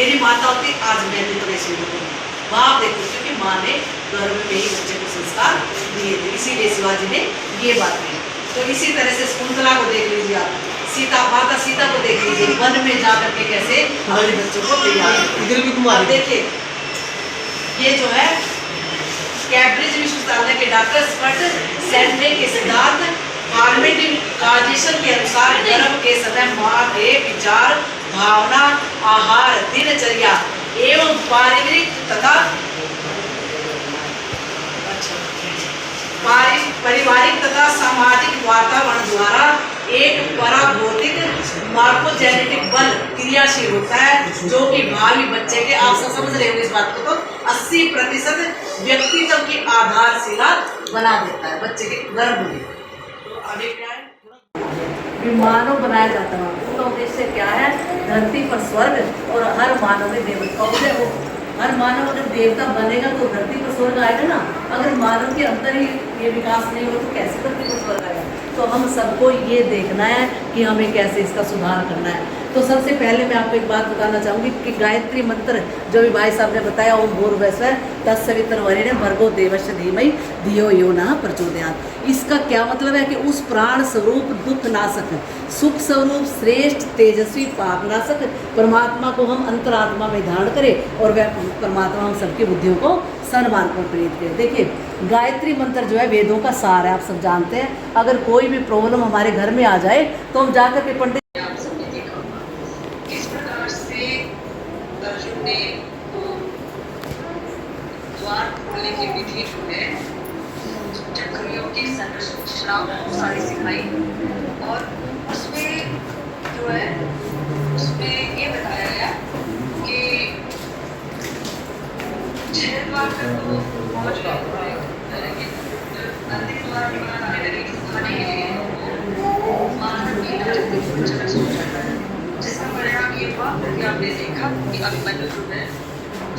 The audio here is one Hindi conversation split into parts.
मेरी माता होती आज मैं भी तो ऐसी होती। बाप देखो, क्योंकि माँ ने गर्भ में ही बच्चे को संस्कार दिए थे, इसीलिए शिवाजी ने ये बात कही। तो इसी तरह से शकुंतला को देख लीजिए आप, माता सीता को देख लीजिए, वन में जाकर के कैसे अपने बच्चों को तैयार। देखिए ये जो है कैम्ब्रिज विश्वविद्यालय के डॉक्टर स्कॉट सैंडले के सिद्धांत काजिशन के अनुसार गर्भ के समय माँ के विचार, भावना, आहार, दिनचर्या एवं पारिवारिक तथा सामाजिक वातावरण द्वारा एक पराभौतिक मार्कोजेनेटिक बल क्रियाशील होता है, जो कि भावी बच्चे के, आप सब समझ रहे होंगे इस बात को, तो 80% व्यक्तित्व की आधारशिला बना देता है बच्चे के गर्भ में। तो आगे क्या है, मानव बनाया जाता है, उसका उद्देश्य क्या है, धरती पर स्वर्ग और हर मानव में देवता हो। हर मानव अगर देवता बनेगा तो धरती पर स्वर्ग आएगा ना। अगर मानव के अंदर ही ये विकास नहीं हो तो कैसे धरती पर स्वर्ग आएगा। तो हम सबको ये देखना है कि हमें कैसे इसका सुधार करना है। तो सबसे पहले मैं आपको एक बात बताना चाहूँगी कि गायत्री मंत्र जो भी भाई साहब ने बताया, ओम भूर्भुवस्सुः तत्सवितुर्वरेण्यं भर्गो देवस्य धीमहि धियो यो नः प्रचोदयात्। इसका क्या मतलब है कि उस प्राण स्वरूप, दुख नाशक, सुख स्वरूप, श्रेष्ठ, तेजस्वी, पाप नाशक परमात्मा को हम अंतरात्मा में धारण करें और वह परमात्मा हम सबकी बुद्धियों को सन्मार्ग पर प्रेरित करें। देखिए गायत्री मंत्र जो है वेदों का सार है, आप सब जानते हैं। अगर कोई भी प्रॉब्लम हमारे घर में आ जाए तो हम जाकर के पंडित द्वार खोलने की विधि जो है, चक्रियों की संरचना सारी सिखाई, और उसमें जो है उसमें ये बताया गया कि 6 द्वार तक तो पहुंच गए, लेकिन अंतिम द्वार बनाने लगे खाने के लिए मानव की चलन सोचा है, जिसका परिणाम ये हुआ कि आपने देखा कि अभिमन्यु जो है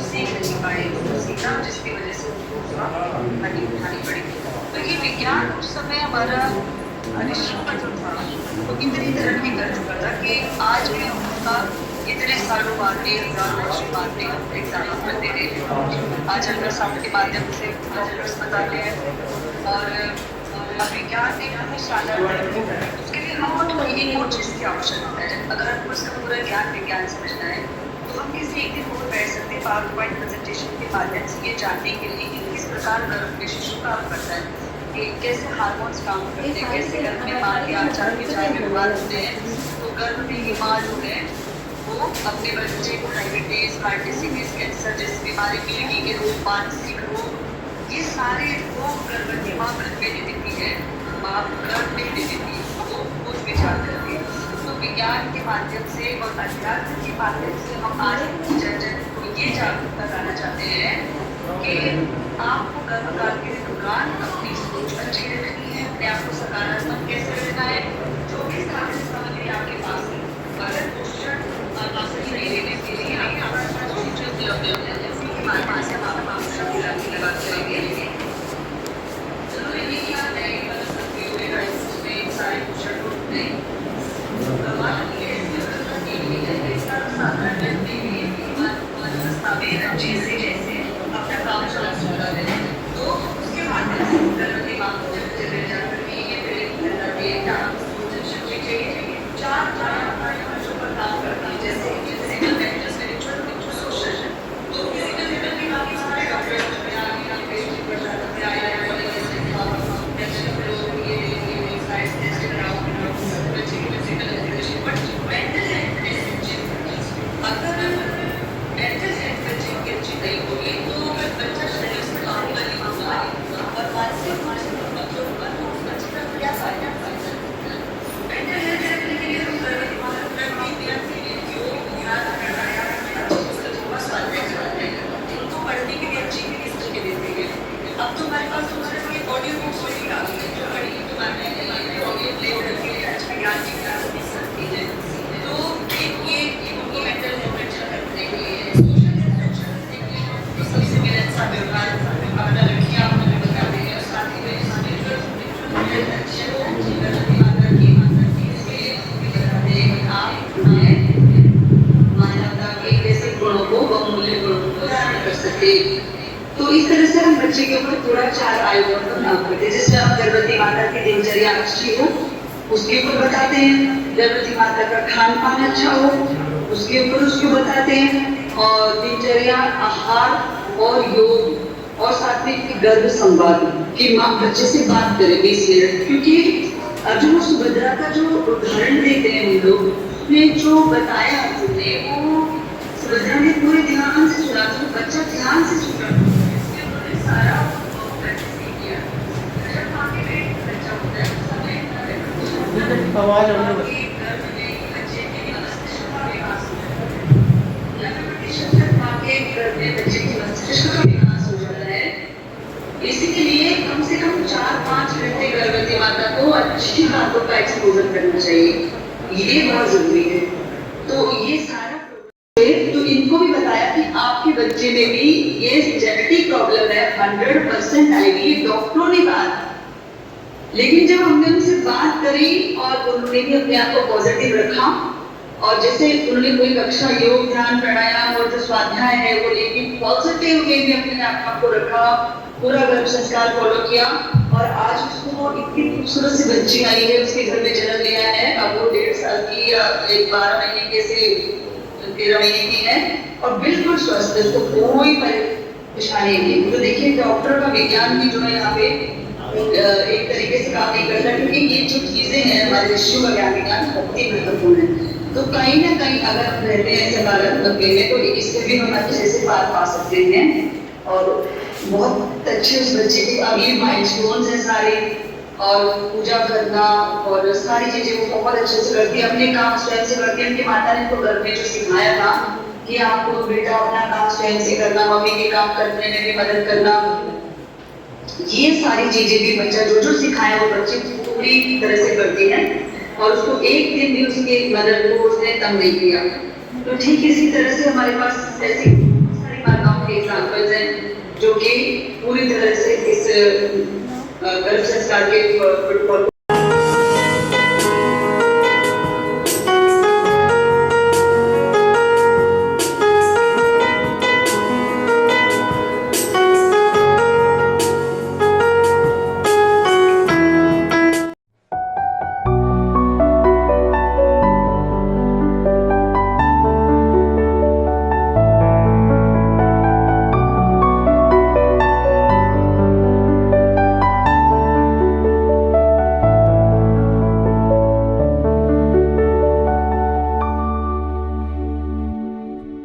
सीख नहीं पाए, सीखा, जिसकी वजह से उनको हड्डी उठानी पड़ी। तो ये विज्ञान उस समय हमारा परिश्रम जो था वो इतनी तरक्की कर चुका था कि आज भी हम उसका इतने सालों बाद, 1000 वर्ष बाद भी हम एग्जाम्पल दे रहे हैं। आज अल्ट्रासाउंड के माध्यम से अस्पताल है, और विज्ञान ने हमें शानदार तरक्की कर, उसके लिए हमको तो एक और चीज़ की आवश्यकता है। अगर हमको इसका पूरा ज्ञान विज्ञान समझना है तो हम किसी एक दिन और बैठ सकते हैं पावर पॉइंट प्रेजेंटेशन के माध्यम से ये जानने के लिए कि किस प्रकार गर्भ में शिशु काम करता है, कि कैसे हार्मोन्स काम करते हैं, कैसे गर्भ में माँ के आचार विचार व्यवहार होते हैं। तो गर्भ में ये माँ जो है वो अपने बच्चे को डायबिटीज, हार्ट डिसीज, कैंसर जैसी बीमारी, पीढ़ी के रोग, मानसिक रोग, ये सारे रोग गर्भवती माँ गर्भ में दे देती है, माँ गर्भ में दे देती है, वो कुछ विचार करती है। तो विज्ञान के माध्यम से और अध्यात्म के माध्यम से हम आज जन को ये जागरूकता लाना चाहते हैं कि आपको गर्भकाल के दौरान अपनी सोच अच्छी रखनी है, अपने आप को सकारात्मक कैसे रखना है, जो भी सामग्री आपके पास है, अगर पोषण सही नहीं लेने के लिए नहीं हमारे पास जो उपलब्ध है, जैसे कि हमारे पास है आप पोषण लगा करेंगे, जरूरी नहीं कि आप उसमें सारे पोषण होते हैं। जैसे अपना काम चला सकता है, तो उसके माध्यम से दुराचार आयोजन का नाम करते हैं, जिसमें हम गर्भवती माता की दिनचर्या अच्छी हो उसके ऊपर बताते हैं, गर्भवती माता का खान पान अच्छा हो उसके ऊपर उसको बताते हैं, और दिनचर्या, आहार और योग, और साथ में गर्भ संवाद कि माँ बच्चे से बात करे 20 मिनट, क्योंकि अर्जुन और सुभद्रा का जो उदाहरण देते हैं हम लोग ने जो बताया हमने वो सुभद्रा ने पूरे ध्यान से सुना, तो बच्चा ध्यान से सुना, उन्होंने सारा किया। जब आगे बच्चा होता है आवाज बच्चे की मस्तिष्क का विकास हो जाता है। इसी के लिए कम से कम 4-5 घंटे गर्भवती माता को अच्छी बातों का एक्सपोजर करना चाहिए, ये बहुत जरूरी है। तो ये सारा तो इनको भी बताया कि आपके बच्चे में भी ये जेनेटिक प्रॉब्लम है, 100% आएगी, ये डॉक्टरों ने कहा। लेकिन जब हमने उनसे बात करी और उन्होंने भी अपने आप को पॉजिटिव रखा, और जैसे उन्होंने कोई कक्षा योग, ध्यान, प्राणायाम और जो स्वाध्याय है वो लेकिन पॉजिटिव वे में अपने आप को रखा, पूरा गर्भ संस्कार फॉलो किया, और आज उसको इतनी खूबसूरत सी बच्ची आई है, उसके घर में जन्म लिया है। अब वो 1.5 साल की या 12 महीने के से 13 महीने की है और बिल्कुल स्वस्थ है, उसको कोई परेशानी नहीं। तो देखिए डॉक्टर का विज्ञान भी जो है यहाँ पे एक तरीके से काम नहीं करता, क्योंकि ये जो चीजें हैं हमारे ऋषियों का ज्ञान विज्ञान बहुत ही महत्वपूर्ण है। तो कहीं ना कहीं अगर हम रहते हैं सकारात्मक वे में तो इससे भी हम अच्छे से पार पा सकते हैं, और बहुत अच्छे उस बच्चे की अगली माइलस्टोन्स हैं सारे, और पूजा करना और सारी चीजें वो बहुत अच्छे से करती है, अपने काम स्वयं से करती है। उनकी माता ने तो घर में जो सिखाया था कि आपको बेटा अपना काम स्वयं से करना, मम्मी के काम करने में भी मदद करना, ये सारी चीजें भी बच्चा जो जो सिखाया वो बच्चे पूरी तरह से करती है, और उसको एक दिन भी उसके मदद को उसने तंग नहीं किया। तो ठीक इसी तरह से हमारे पास ऐसी सारी माताओं के एग्जाम्पल्स हैं जो कि पूरी तरह से इस गर्भ संस्कार के प्रोटोकॉल